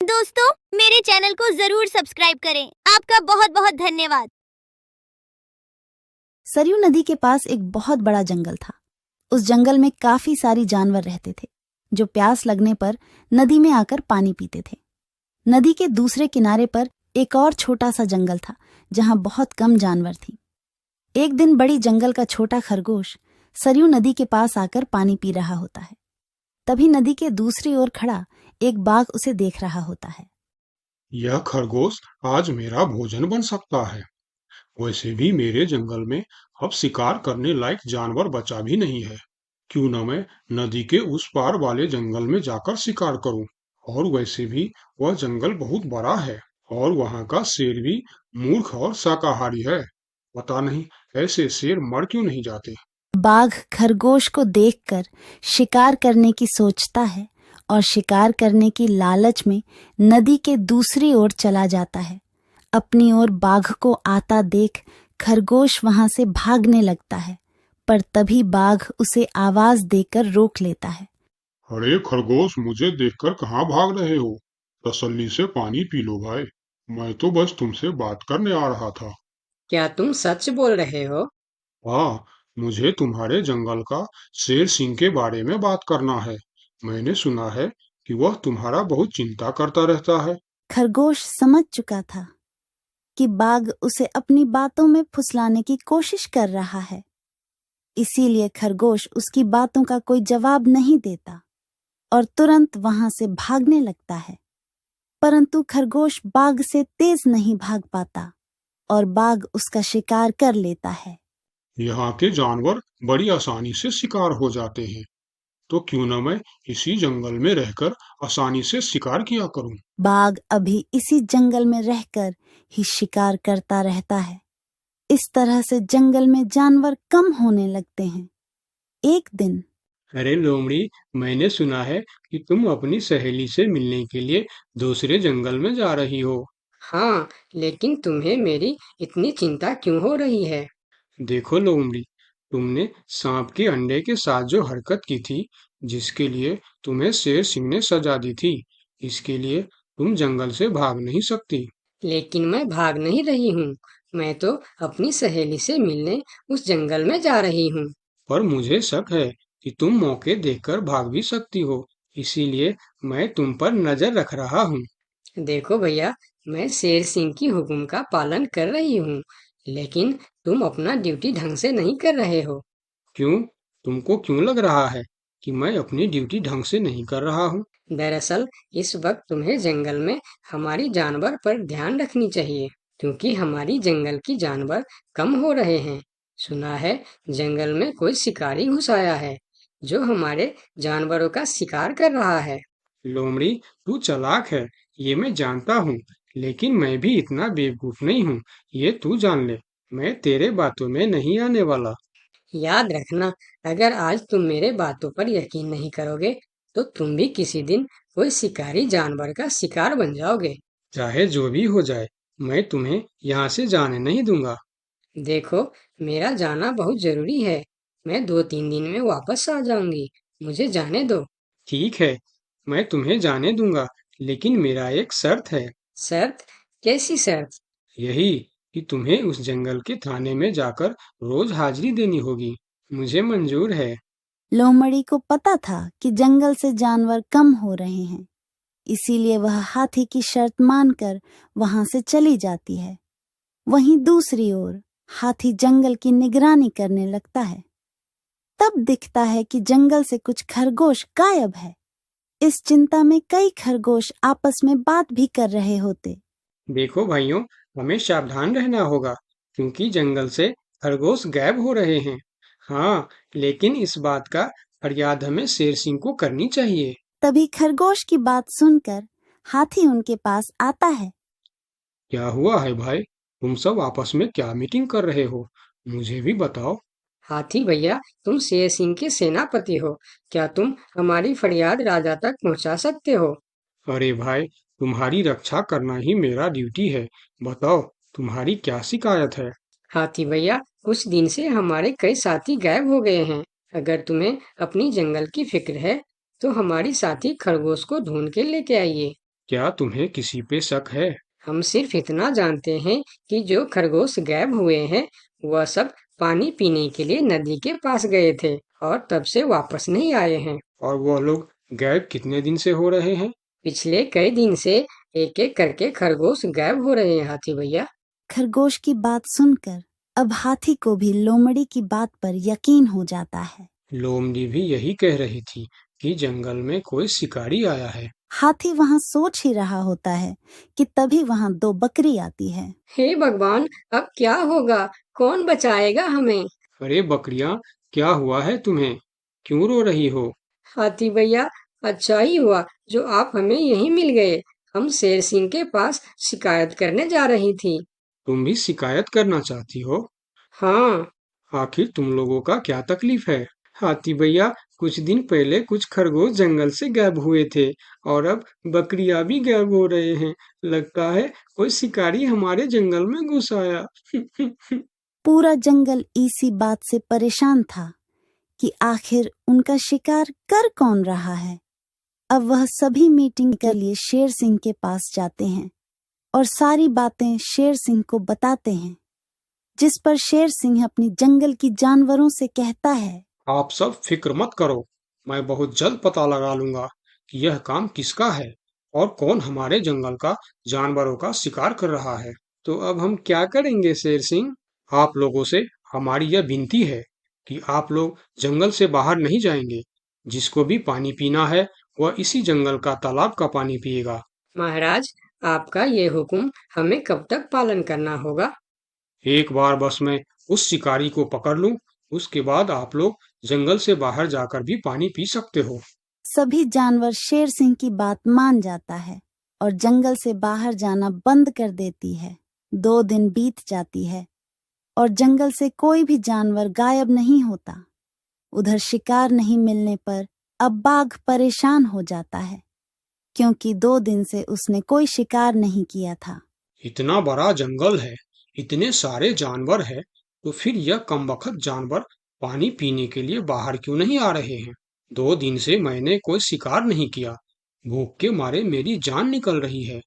दोस्तों, मेरे चैनल को जरूर सब्सक्राइब करें। आपका बहुत बहुत धन्यवाद। सरयू नदी के पास एक बहुत बड़ा जंगल था। उस जंगल में काफी सारी जानवर रहते थे जो प्यास लगने पर नदी में आकर पानी पीते थे। नदी के दूसरे किनारे पर एक और छोटा सा जंगल था जहां बहुत कम जानवर थी। एक दिन बड़ी जंगल का छोटा खरगोश सरयू नदी के पास आकर पानी पी रहा होता है। तभी नदी के दूसरी ओर खड़ा एक बाघ उसे देख रहा होता है। यह खरगोश आज मेरा भोजन बन सकता है। वैसे भी मेरे जंगल में अब शिकार करने लायक जानवर बचा भी नहीं है। क्यों न मैं नदी के उस पार वाले जंगल में जाकर शिकार करूं। और वैसे भी वह जंगल बहुत बड़ा है और वहां का शेर भी मूर्ख और शाकाहारी है। पता नहीं ऐसे शेर मर क्यों नहीं जाते। बाघ खरगोश को देखकर शिकार करने की सोचता है और शिकार करने की लालच में नदी के दूसरी ओर चला जाता है। अपनी ओर बाघ को आता देख खरगोश वहां से भागने लगता है, पर तभी बाघ उसे आवाज देकर रोक लेता है। अरे खरगोश, मुझे देखकर कहाँ भाग रहे हो? तसल्ली से पानी पी लो भाई। मैं तो बस तुमसे बात करने आ रहा था। क्या तुम सच बोल रहे हो? हाँ, मुझे तुम्हारे जंगल का शेर सिंह के बारे में बात करना है। मैंने सुना है कि वह तुम्हारा बहुत चिंता करता रहता है। खरगोश समझ चुका था कि बाघ उसे अपनी बातों में फुसलाने की कोशिश कर रहा है। इसीलिए खरगोश उसकी बातों का कोई जवाब नहीं देता और तुरंत वहां से भागने लगता है। परंतु खरगोश बाघ से तेज नहीं भाग पाता और बाघ उसका शिकार कर लेता है। यहाँ के जानवर बड़ी आसानी से शिकार हो जाते हैं, तो क्यों न मैं इसी जंगल में रहकर आसानी से शिकार किया करूं। बाघ अभी इसी जंगल में रहकर ही शिकार करता रहता है। इस तरह से जंगल में जानवर कम होने लगते हैं। एक दिन अरे लोमड़ी, मैंने सुना है कि तुम अपनी सहेली से मिलने के लिए दूसरे जंगल में जा रही हो। हाँ, लेकिन तुम्हें मेरी इतनी चिंता क्यों हो रही है? देखो लोमड़ी, तुमने सांप के अंडे के साथ जो हरकत की थी, जिसके लिए तुम्हें शेर सिंह ने सजा दी थी, इसके लिए तुम जंगल से भाग नहीं सकती। लेकिन मैं भाग नहीं रही हूँ। मैं तो अपनी सहेली से मिलने उस जंगल में जा रही हूँ। पर मुझे शक है कि तुम मौके देखकर भाग भी सकती हो, इसीलिए मैं तुम पर नजर रख रहा हूँ। देखो भैया, मैं शेर सिंह की हुक्म का पालन कर रही हूँ, लेकिन तुम अपना ड्यूटी ढंग से नहीं कर रहे हो। क्यों? तुमको क्यों लग रहा है कि मैं अपनी ड्यूटी ढंग से नहीं कर रहा हूँ? दरअसल इस वक्त तुम्हें जंगल में हमारी जानवर पर ध्यान रखनी चाहिए, क्योंकि हमारी जंगल की जानवर कम हो रहे हैं। सुना है जंगल में कोई शिकारी घुस आया है, जो हमारे जानवरों का शिकार कर रहा है। लोमड़ी, तू चालाक है, ये मैं जानता हूँ, लेकिन मैं भी इतना बेवकूफ नहीं हूँ, ये तू जान ले। मैं तेरे बातों में नहीं आने वाला। याद रखना, अगर आज तुम मेरे बातों पर यकीन नहीं करोगे, तो तुम भी किसी दिन कोई शिकारी जानवर का शिकार बन जाओगे। चाहे जो भी हो जाए, मैं तुम्हें यहाँ से जाने नहीं दूंगा। देखो, मेरा जाना बहुत जरूरी है। मैं 2-3 दिन में वापस आ जाऊंगी। मुझे जाने दो। ठीक है, मैं तुम्हें जाने दूंगा, लेकिन मेरा एक शर्त है। शर्त? कैसी शर्त? यही कि तुम्हें उस जंगल के थाने में जाकर रोज हाजिरी देनी होगी। मुझे मंजूर है। लोमड़ी को पता था कि जंगल से जानवर कम हो रहे हैं, इसीलिए वह हाथी की शर्त मानकर वहां से चली जाती है। वहीं दूसरी ओर हाथी जंगल की निगरानी करने लगता है। तब दिखता है कि जंगल से कुछ खरगोश गायब है। इस चिंता में कई खरगोश आपस में बात भी कर रहे होते। देखो भाइयों, हमें सावधान रहना होगा, क्योंकि जंगल से खरगोश गायब हो रहे हैं। हाँ, लेकिन इस बात का फरियाद हमें शेर सिंह को करनी चाहिए। तभी खरगोश की बात सुनकर हाथी उनके पास आता है। क्या हुआ है भाई? तुम सब आपस में क्या मीटिंग कर रहे हो? मुझे भी बताओ। हाथी भैया, तुम शेर सिंह के सेनापति हो। क्या तुम हमारी फरियाद राजा तक पहुंचा सकते हो? अरे भाई, तुम्हारी रक्षा करना ही मेरा ड्यूटी है। बताओ, तुम्हारी क्या शिकायत है? हाथी भैया, कुछ दिन से हमारे कई साथी गायब हो गए हैं। अगर तुम्हें अपनी जंगल की फिक्र है, तो हमारी साथी खरगोश को ढूंढ के लेके आइए। क्या तुम्हें किसी पे शक है? हम सिर्फ इतना जानते हैं कि जो खरगोश गायब हुए हैं वह सब पानी पीने के लिए नदी के पास गए थे और तब से वापस नहीं आए हैं। और वह लोग गायब कितने दिन से हो रहे हैं? पिछले कई दिन से एक एक करके खरगोश गायब हो रहे हैं हाथी भैया। खरगोश की बात सुनकर अब हाथी को भी लोमड़ी की बात पर यकीन हो जाता है। लोमड़ी भी यही कह रही थी कि जंगल में कोई शिकारी आया है। हाथी वहाँ सोच ही रहा होता है कि तभी वहाँ दो बकरी आती है। हे भगवान, अब क्या होगा? कौन बचाएगा हमें? अरे बकरियां, क्या हुआ है तुम्हें? क्यों रो रही हो? हाथी भैया, अच्छा ही हुआ जो आप हमें यहीं मिल गए। हम शेर सिंह के पास शिकायत करने जा रही थी। तुम भी शिकायत करना चाहती हो? हाँ, आखिर तुम लोगों का क्या तकलीफ है? हाथी भैया, कुछ दिन पहले कुछ खरगोश जंगल से गायब हुए थे और अब बकरियां भी गायब हो रहे हैं। लगता है कोई शिकारी हमारे जंगल में घुस आया। पूरा जंगल इसी बात से परेशान था कि आखिर उनका शिकार कर कौन रहा है। अब वह सभी मीटिंग के लिए शेर सिंह के पास जाते हैं और सारी बातें शेर सिंह को बताते हैं, जिस पर शेर सिंह अपनी जंगल की जानवरों से कहता है, आप सब फिक्र मत करो, मैं बहुत जल्द पता लगा लूंगा कि यह काम किसका है और कौन हमारे जंगल का जानवरों का शिकार कर रहा है। तो अब हम क्या करेंगे शेर सिंह? आप लोगों से हमारी यह विनती है कि आप लोग जंगल से बाहर नहीं जाएंगे। जिसको भी पानी पीना है वह इसी जंगल का तालाब का पानी पिएगा। महाराज, आपका ये हुक्म हमें कब तक पालन करना होगा? एक बार बस मैं उस शिकारी को पकड़ लूं, उसके बाद आप लोग जंगल से बाहर जाकर भी पानी पी सकते हो। सभी जानवर शेर सिंह की बात मान जाता है और जंगल से बाहर जाना बंद कर देती है। 2 दिन बीत जाती है और जंगल से कोई भी जानवर गायब नहीं होता। उधर शिकार नहीं मिलने पर अब बाघ परेशान हो जाता है, क्योंकि 2 दिन से उसने कोई शिकार नहीं किया था। इतना बड़ा जंगल है, इतने सारे जानवर है, तो फिर यह कमबख्त जानवर पानी पीने के लिए बाहर क्यों नहीं आ रहे हैं? 2 दिन से मैंने कोई शिकार नहीं किया, भूख के मारे मेरी जान निकल रही है।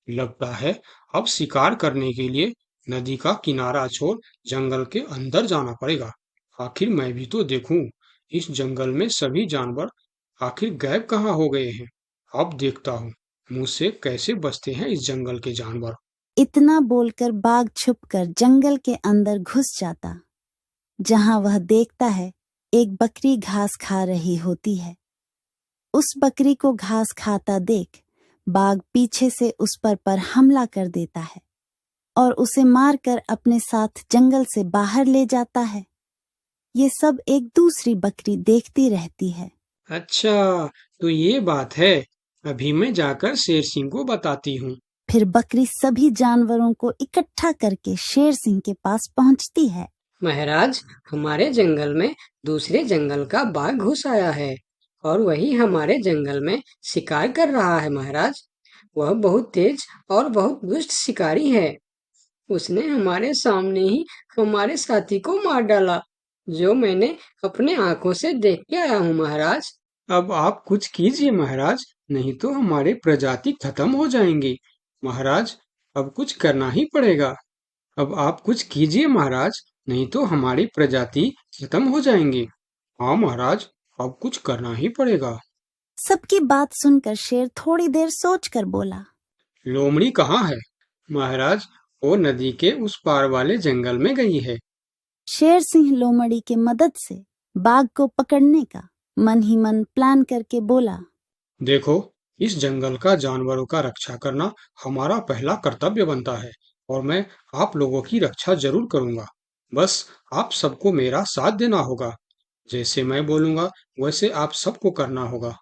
लगता है अब शिकार करने के लिए नदी का किनारा छोड़ जंगल के अंदर जाना पड़ेगा। आखिर मैं भी तो देखूं, इस जंगल में सभी जानवर आखिर गायब कहाँ हो गए हैं। अब देखता हूँ मुझसे कैसे बचते हैं इस जंगल के जानवर। इतना बोलकर बाघ छुपकर जंगल के अंदर घुस जाता, जहां वह देखता है एक बकरी घास खा रही होती है। उस बकरी को घास खाता देख बाघ पीछे से उस पर हमला कर देता है और उसे मारकर अपने साथ जंगल से बाहर ले जाता है। ये सब एक दूसरी बकरी देखती रहती है। अच्छा, तो ये बात है। अभी मैं जाकर शेर सिंह को बताती हूँ। फिर बकरी सभी जानवरों को इकट्ठा करके शेर सिंह के पास पहुंचती है। महाराज, हमारे जंगल में दूसरे जंगल का बाघ घुस आया है और वही हमारे जंगल में शिकार कर रहा है। महाराज, वह बहुत तेज और बहुत दुष्ट शिकारी है। उसने हमारे सामने ही हमारे साथी को मार डाला, जो मैंने अपने आंखों से देख के आया हूँ। महाराज, अब आप कुछ कीजिए महाराज, नहीं तो हमारे प्रजाति खत्म हो जाएंगी। महाराज, अब कुछ करना ही पड़ेगा। अब आप कुछ कीजिए महाराज, नहीं तो हमारी प्रजाति खत्म हो जाएंगी। हाँ महाराज, अब कुछ करना ही पड़ेगा। सबकी बात सुनकर शेर थोड़ी देर सोचकर बोला, लोमड़ी कहाँ है? महाराज, वो नदी के उस पार वाले जंगल में गई है। शेर सिंह लोमड़ी के मदद से बाघ को पकड़ने का मन ही मन प्लान करके बोला, देखो, इस जंगल का जानवरों का रक्षा करना हमारा पहला कर्तव्य बनता है और मैं आप लोगों की रक्षा जरूर करूंगा। बस आप सबको मेरा साथ देना होगा। जैसे मैं बोलूंगा वैसे आप सबको करना होगा।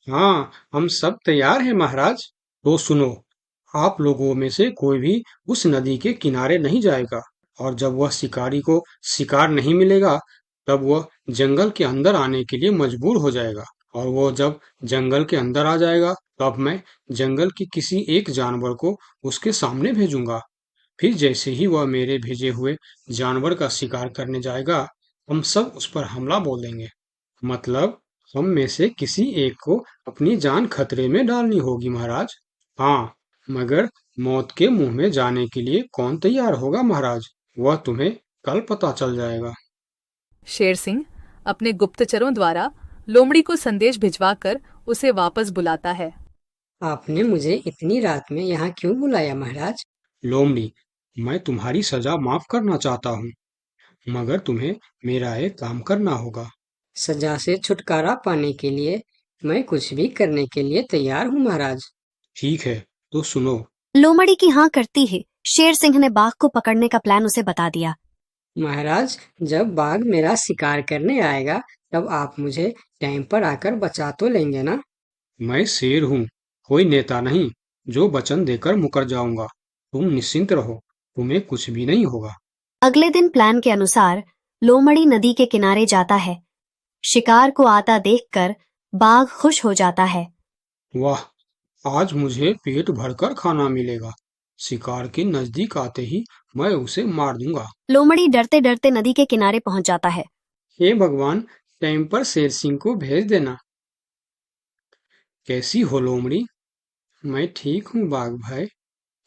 हाँ, हम सब तैयार हैं महाराज। तो सुनो, आप लोगों में से कोई भी उस नदी के किनारे नहीं जाएगा और जब वह शिकारी को शिकार नहीं मिलेगा तब वह जंगल के अंदर आने के लिए मजबूर हो जाएगा और वो जब जंगल के अंदर आ जाएगा तब मैं जंगल के किसी एक जानवर को उसके सामने भेजूंगा। फिर जैसे ही वह मेरे भेजे हुए जानवर का शिकार करने जाएगा हम सब उस पर हमला बोल देंगे। मतलब हम में से किसी एक को अपनी जान खतरे में डालनी होगी महाराज। हाँ, मगर मौत के मुंह में जाने के लिए कौन तैयार होगा महाराज? वह तुम्हें कल पता चल जाएगा। शेर सिंह अपने गुप्तचरों द्वारा लोमड़ी को संदेश भिजवाकर उसे वापस बुलाता है। आपने मुझे इतनी रात में यहाँ क्यों बुलाया महाराज? लोमड़ी, मैं तुम्हारी सजा माफ करना चाहता हूँ, मगर तुम्हें मेरा एक काम करना होगा। सजा से छुटकारा पाने के लिए मैं कुछ भी करने के लिए तैयार हूँ महाराज। ठीक है, तो सुनो। लोमड़ी की हाँ करती ही शेर सिंह ने बाघ को पकड़ने का प्लान उसे बता दिया। महाराज, जब बाघ मेरा शिकार करने आएगा तब आप मुझे टाइम पर आकर बचा तो लेंगे ना? मैं शेर हूँ, कोई नेता नहीं जो वचन देकर मुकर जाऊंगा। तुम निश्चिंत रहो, तुम्हें कुछ भी नहीं होगा। अगले दिन प्लान के अनुसार लोमड़ी नदी के किनारे जाता है। शिकार को आता देखकर बाघ खुश हो जाता है। वाह, आज मुझे पेट भरकर खाना मिलेगा। शिकार के नजदीक आते ही मैं उसे मार दूंगा। लोमड़ी डरते डरते नदी के किनारे पहुंच जाता है। हे भगवान, टाइम पर शेर सिंह को भेज देना। कैसी हो लोमड़ी? मैं ठीक हूँ बाघ भाई।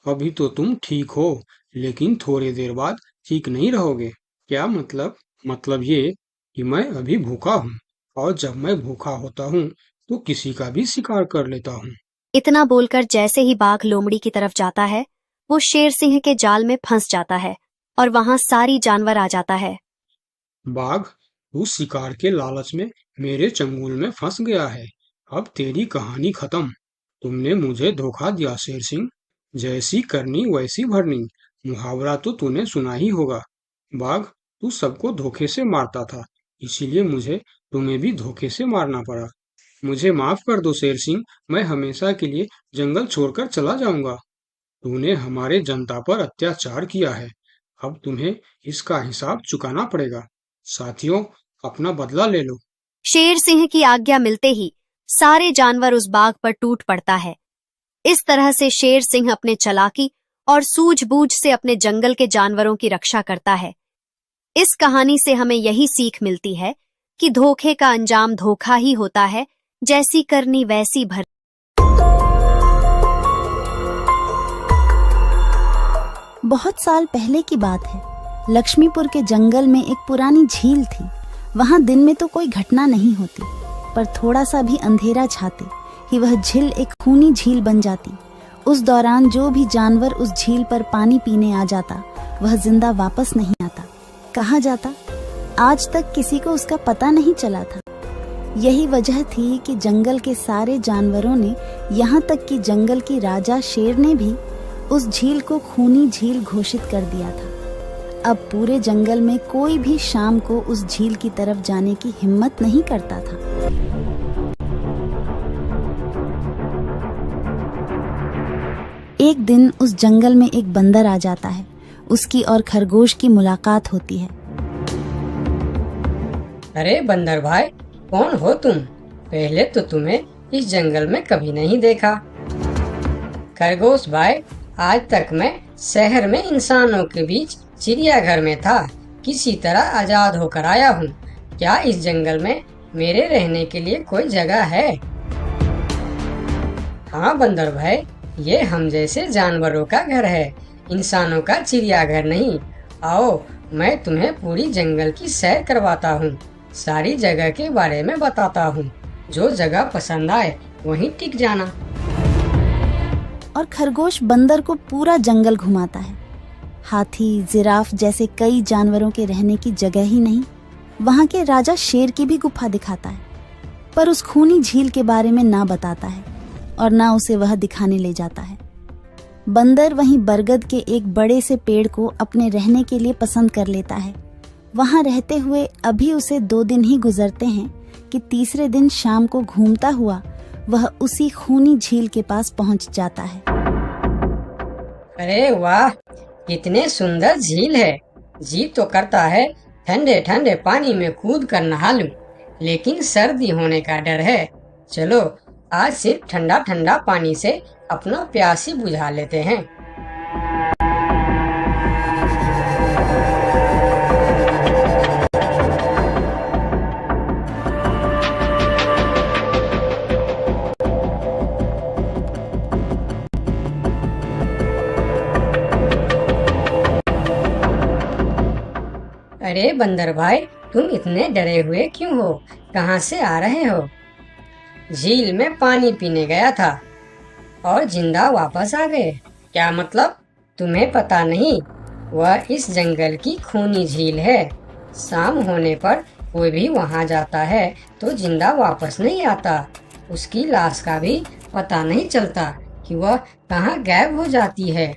अभी तो तुम ठीक हो, लेकिन थोड़ी देर बाद ठीक नहीं रहोगे। क्या मतलब? मतलब ये कि मैं अभी भूखा हूँ, और जब मैं भूखा होता हूँ तो किसी का भी शिकार कर लेता हूँ। इतना बोलकर जैसे ही बाघ लोमड़ी की तरफ जाता है, वो शेर सिंह के जाल में फंस जाता है और वहां सारी जानवर आ जाता है। बाघ, तू शिकार के लालच में मेरे चंगुल में फंस गया है। अब तेरी कहानी खत्म। तुमने मुझे धोखा दिया शेर सिंह। जैसी करनी वैसी भरनी, मुहावरा तो तूने सुना ही होगा। बाघ, तू सबको धोखे से मारता था, इसीलिए मुझे तुम्हें भी धोखे से मारना पड़ा। मुझे माफ कर दो शेर सिंह, मैं हमेशा के लिए जंगल छोड़कर चला जाऊंगा। तूने हमारे जनता पर अत्याचार किया है, अब तुम्हें इसका हिसाब चुकाना पड़ेगा। साथियों, अपना बदला ले लो। शेर सिंह की आज्ञा मिलते ही सारे जानवर उस बाघ पर टूट पड़ता है। इस तरह से शेर सिंह अपने चालाकी और सूझबूझ से अपने जंगल के जानवरों की रक्षा करता है। इस कहानी से हमें यही सीख मिलती है कि धोखे का अंजाम धोखा ही होता है, जैसी करनी वैसी भर। बहुत साल पहले की बात है। लक्ष्मीपुर के जंगल में एक पुरानी झील थी। वहां दिन में तो कोई घटना नहीं होती, पर थोड़ा सा भी अंधेरा छाते ही वह झील एक खूनी झील बन जाती। उस दौरान जो भी जानवर उस झील पर पानी पीने आ जाता, वह जिंदा वापस नहीं आता। कहाँ जाता, आज तक किसी को उसका पता नहीं चला था। यही वजह थी कि जंगल के सारे जानवरों ने, यहाँ तक कि जंगल की राजा शेर ने भी उस झील को खूनी झील घोषित कर दिया था। अब पूरे जंगल में कोई भी शाम को उस झील की तरफ जाने की हिम्मत नहीं करता था। एक दिन उस जंगल में एक बंदर आ जाता है। उसकी और खरगोश की मुलाकात होती है। अरे बंदर भाई, कौन हो तुम? पहले तो तुम्हें इस जंगल में कभी नहीं देखा। खरगोश भाई, आज तक मैं शहर में इंसानों के बीच चिड़ियाघर में था, किसी तरह आजाद होकर आया हूँ। क्या इस जंगल में मेरे रहने के लिए कोई जगह है? हाँ बंदर भाई, ये हम जैसे जानवरों का घर है, इंसानों का चिड़ियाघर नहीं। आओ, मैं तुम्हें पूरी जंगल की सैर करवाता हूँ, सारी जगह के बारे में बताता हूँ। जो जगह पसंद आए वहीं टिक जाना। और खरगोश बंदर को पूरा जंगल घुमाता है। हाथी, जिराफ जैसे कई जानवरों के रहने की जगह ही नहीं, वहां के राजा शेर की भी गुफा दिखाता है, पर उस खूनी झील के बारे में ना बताता है और ना उसे वह दिखाने ले जाता है। बंदर वहीं बरगद के एक बड़े से पेड़ को अपने रहने के लिए पसंद कर लेता है। वहां रहते हुए अभी उसे 2 दिन ही गुजरते हैं कि तीसरे दिन शाम को घूमता हुआ वह उसी खूनी झील के पास पहुंच जाता है। अरे वाह, कितने सुंदर झील है। जी तो करता है ठंडे ठंडे पानी में कूद कर नहा लूं, लेकिन सर्दी होने का डर है। चलो, आज सिर्फ ठंडा ठंडा पानी से अपना प्यास ही बुझा लेते हैं। अरे बंदर भाई, तुम इतने डरे हुए क्यों हो? कहाँ से आ रहे हो? झील में पानी पीने गया था और जिंदा वापस आ गए। क्या मतलब? तुम्हें पता नहीं? वह इस जंगल की खूनी झील है। शाम होने पर कोई भी वहां जाता है तो जिंदा वापस नहीं आता। उसकी लाश का भी पता नहीं चलता कि वह कहाँ गायब हो जाती है।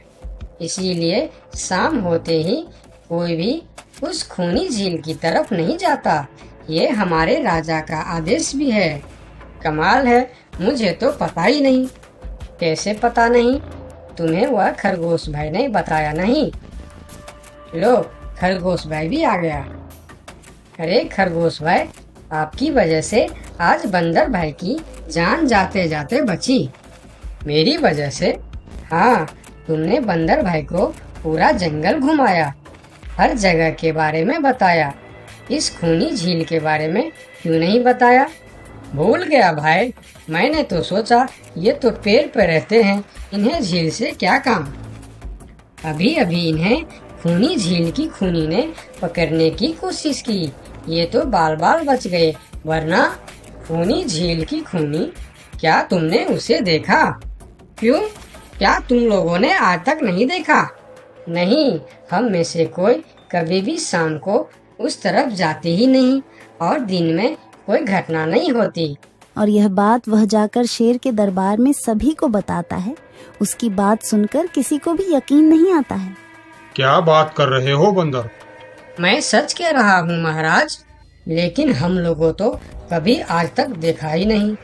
इसीलिए शाम होते ही कोई भी उस खूनी झील की तरफ नहीं जाता। ये हमारे राजा का आदेश भी है। कमाल है, मुझे तो पता ही नहीं। कैसे पता नहीं? तुम्हें वह खरगोश भाई ने बताया नहीं? लो, खरगोश भाई भी आ गया। अरे खरगोश भाई, आपकी वजह से आज बंदर भाई की जान जाते जाते बची। मेरी वजह से? हाँ, तुमने बंदर भाई को पूरा जंगल घुमाया, हर जगह के बारे में बताया। इस खूनी झील के बारे में क्यों नहीं बताया? भूल गया भाई, मैंने तो सोचा ये तो पेड़ पे रहते हैं, इन्हें झील से क्या काम। अभी अभी इन्हें खूनी झील की खूनी ने पकड़ने की कोशिश की, ये तो बाल बाल बच गए, वरना खूनी झील की खूनी, क्या तुमने उसे देखा? क्यों, क्या तुम लोगों ने आज तक नहीं देखा? नहीं, हम में से कोई कभी भी शाम को उस तरफ जाते ही नहीं और दिन में कोई घटना नहीं होती। और यह बात वह जाकर शेर के दरबार में सभी को बताता है। उसकी बात सुनकर किसी को भी यकीन नहीं आता है। क्या बात कर रहे हो बंदर? मैं सच कह रहा हूँ महाराज, लेकिन हम लोगों तो कभी आज तक देखा ही नहीं,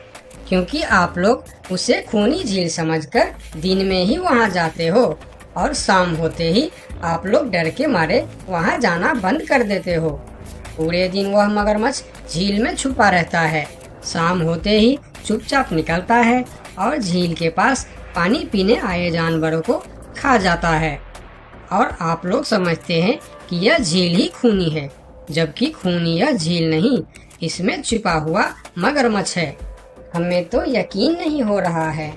क्योंकि आप लोग उसे खूनी झील समझकर दिन में ही वहाँ जाते हो और शाम होते ही आप लोग डर के मारे वहाँ जाना बंद कर देते हो। पूरे दिन वह मगरमच्छ झील में छुपा रहता है, शाम होते ही चुपचाप निकलता है और झील के पास पानी पीने आए जानवरों को खा जाता है। और आप लोग समझते हैं कि यह झील ही खूनी है, जबकि खूनी यह झील नहीं, इसमें छिपा हुआ मगरमच्छ है। हमें तो यकीन नहीं हो रहा है।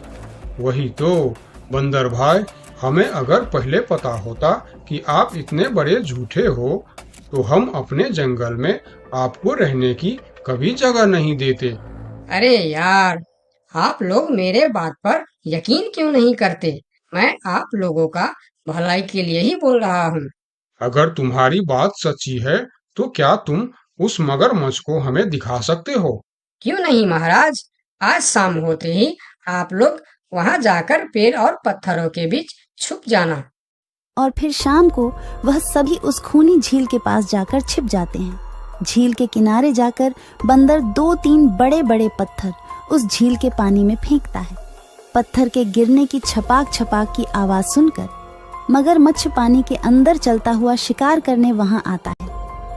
वही तो बंदर भाई, हमें अगर पहले पता होता कि आप इतने बड़े झूठे हो तो हम अपने जंगल में आपको रहने की कभी जगह नहीं देते। अरे यार, आप लोग मेरे बात पर यकीन क्यों नहीं करते? मैं आप लोगों का भलाई के लिए ही बोल रहा हूँ। अगर तुम्हारी बात सच्ची है तो क्या तुम उस मगरमच्छ को हमें दिखा सकते हो? क्यों नहीं महाराज, आज शाम होते ही आप लोग वहाँ जाकर पेड़ और पत्थरों के बीच छुप जाना। और फिर शाम को वह सभी उस खूनी झील के पास जाकर छिप जाते हैं। झील के किनारे जाकर बंदर 2-3 बड़े बड़े पत्थर उस झील के पानी में फेंकता है। पत्थर के गिरने की छपाक छपाक की आवाज सुनकर मगरमच्छ पानी के अंदर चलता हुआ शिकार करने वहां आता है।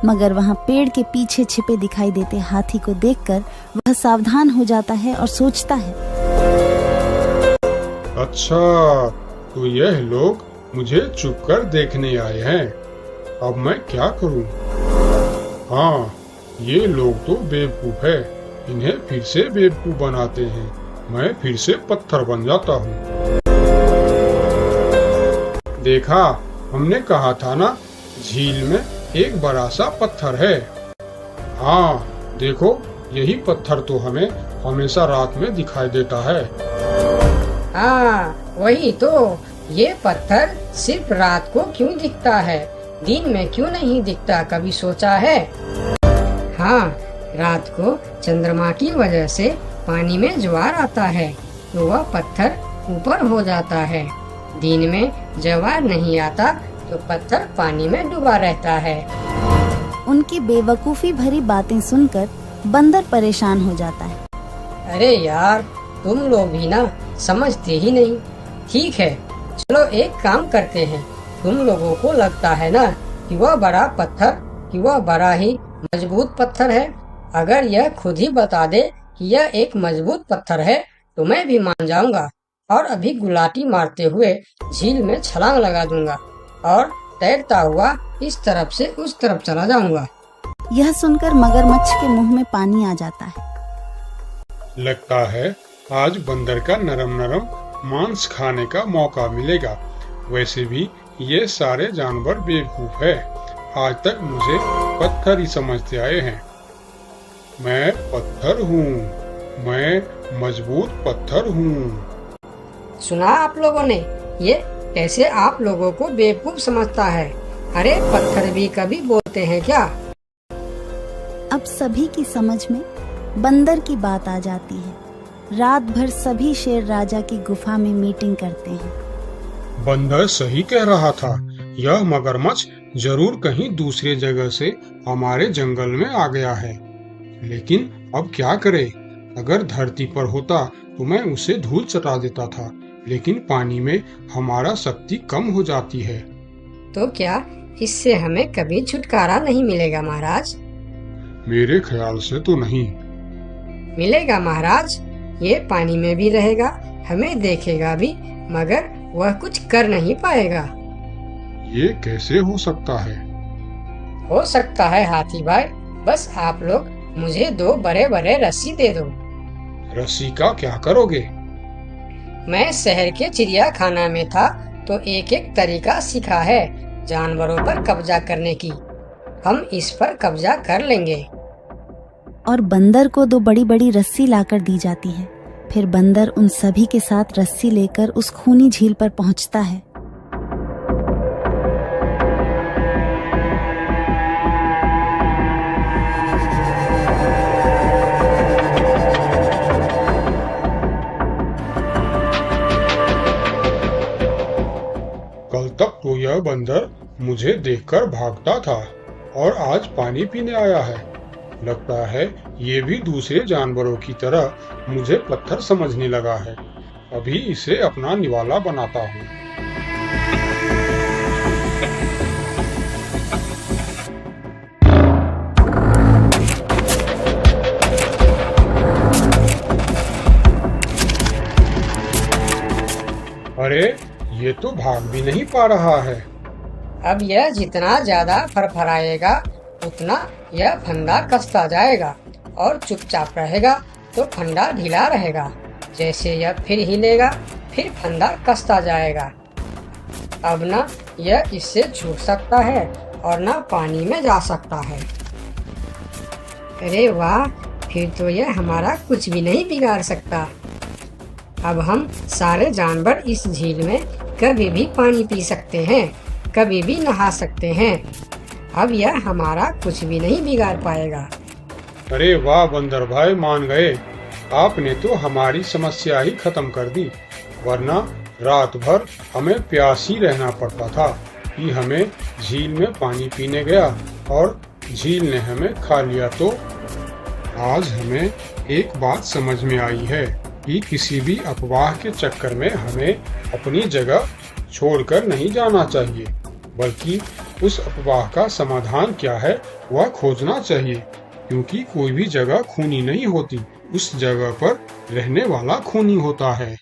मगर वहां पेड़ के पीछे छिपे दिखाई देते हाथी को देखकर वह सावधान हो जाता है और सोचता है, अच्छा, तो यह लोग मुझे छुपकर देखने आए हैं। अब मैं क्या करूं? हाँ, ये लोग तो बेवकूफ है, इन्हें फिर से बेवकूफ बनाते हैं। मैं फिर से पत्थर बन जाता हूँ। देखा, हमने कहा था ना, झील में एक बड़ा सा पत्थर है। हाँ, देखो, यही पत्थर तो हमें हमेशा रात में दिखाई देता है। हाँ, वही तो। ये पत्थर सिर्फ रात को क्यों दिखता है, दिन में क्यों नहीं दिखता, कभी सोचा है? हाँ, रात को चंद्रमा की वजह से पानी में ज्वार आता है तो वह पत्थर ऊपर हो जाता है। दिन में ज्वार नहीं आता तो पत्थर पानी में डूबा रहता है। उनकी बेवकूफी भरी बातें सुनकर बंदर परेशान हो जाता है। अरे यार, तुम लोग भी ना समझते ही नहीं। ठीक है, चलो एक काम करते हैं। तुम लोगों को लगता है ना कि वह बड़ा पत्थर, कि वह बड़ा ही मजबूत पत्थर है। अगर यह खुद ही बता दे कि यह एक मजबूत पत्थर है तो मैं भी मान जाऊंगा और अभी गुलाटी मारते हुए झील में छलांग लगा दूंगा और तैरता हुआ इस तरफ से उस तरफ चला जाऊंगा। यह सुनकर मगरमच्छ के मुंह में पानी आ जाता है। लगता है आज बंदर का नरम नरम मांस खाने का मौका मिलेगा। वैसे भी ये सारे जानवर बेवकूफ है। आज तक मुझे पत्थर ही समझते आए हैं। मैं पत्थर हूँ, मैं मजबूत पत्थर हूँ। सुना आप लोगों ने, ये कैसे आप लोगों को बेवकूफ समझता है। अरे पत्थर भी कभी बोलते हैं क्या? अब सभी की समझ में बंदर की बात आ जाती है। रात भर सभी शेर राजा की गुफा में मीटिंग करते हैं। बंदर सही कह रहा था, यह मगरमच्छ जरूर कहीं दूसरे जगह से हमारे जंगल में आ गया है। लेकिन अब क्या करे? अगर धरती पर होता तो मैं उसे धूल चटा देता था, लेकिन पानी में हमारा शक्ति कम हो जाती है। तो क्या इससे हमें कभी छुटकारा नहीं मिलेगा महाराज? मेरे ख्याल से तो नहीं। मिलेगा महाराज, ये पानी में भी रहेगा, हमें देखेगा भी, मगर वह कुछ कर नहीं पाएगा। ये कैसे हो सकता है? हो सकता है हाथी भाई, बस आप लोग मुझे 2 बड़े बड़े रस्सी दे दो। रस्सी का क्या करोगे? मैं शहर के चिड़ियाखाना में था तो एक एक तरीका सीखा है जानवरों पर कब्जा करने की। हम इस पर कब्जा कर लेंगे। और बंदर को 2 बड़ी बड़ी रस्सी लाकर दी जाती है। फिर बंदर उन सभी के साथ रस्सी लेकर उस खूनी झील पर पहुंचता है। कल तक तो यह बंदर मुझे देखकर भागता था और आज पानी पीने आया है। लगता है ये भी दूसरे जानवरों की तरह मुझे पत्थर समझने लगा है। अभी इसे अपना निवाला बनाता हूँ। अरे ये तो भाग भी नहीं पा रहा है। अब यह जितना ज्यादा फरफराएगा उतना यह फंदा कसता जाएगा और चुपचाप रहेगा तो फंदा ढीला रहेगा। जैसे यह फिर हिलेगा फिर फंदा कसता जाएगा। अब ना यह इससे छूट सकता है और ना पानी में जा सकता है। अरे वाह, फिर तो यह हमारा कुछ भी नहीं बिगाड़ सकता। अब हम सारे जानवर इस झील में कभी भी पानी पी सकते हैं, कभी भी नहा सकते हैं। अब यह हमारा कुछ भी नहीं बिगाड़ पाएगा। अरे वाह बंदर भाई, मान गए। आपने तो हमारी समस्या ही खत्म कर दी, वरना रात भर हमें प्यास ही रहना पड़ता था कि हमें झील में पानी पीने गया और झील ने हमें खा लिया। तो आज हमें एक बात समझ में आई है कि किसी भी अफवाह के चक्कर में हमें अपनी जगह छोड़कर नहीं जाना चाहिए, बल्कि उस अफवाह का समाधान क्या है वह खोजना चाहिए। क्योंकि कोई भी जगह खूनी नहीं होती, उस जगह पर रहने वाला खूनी होता है।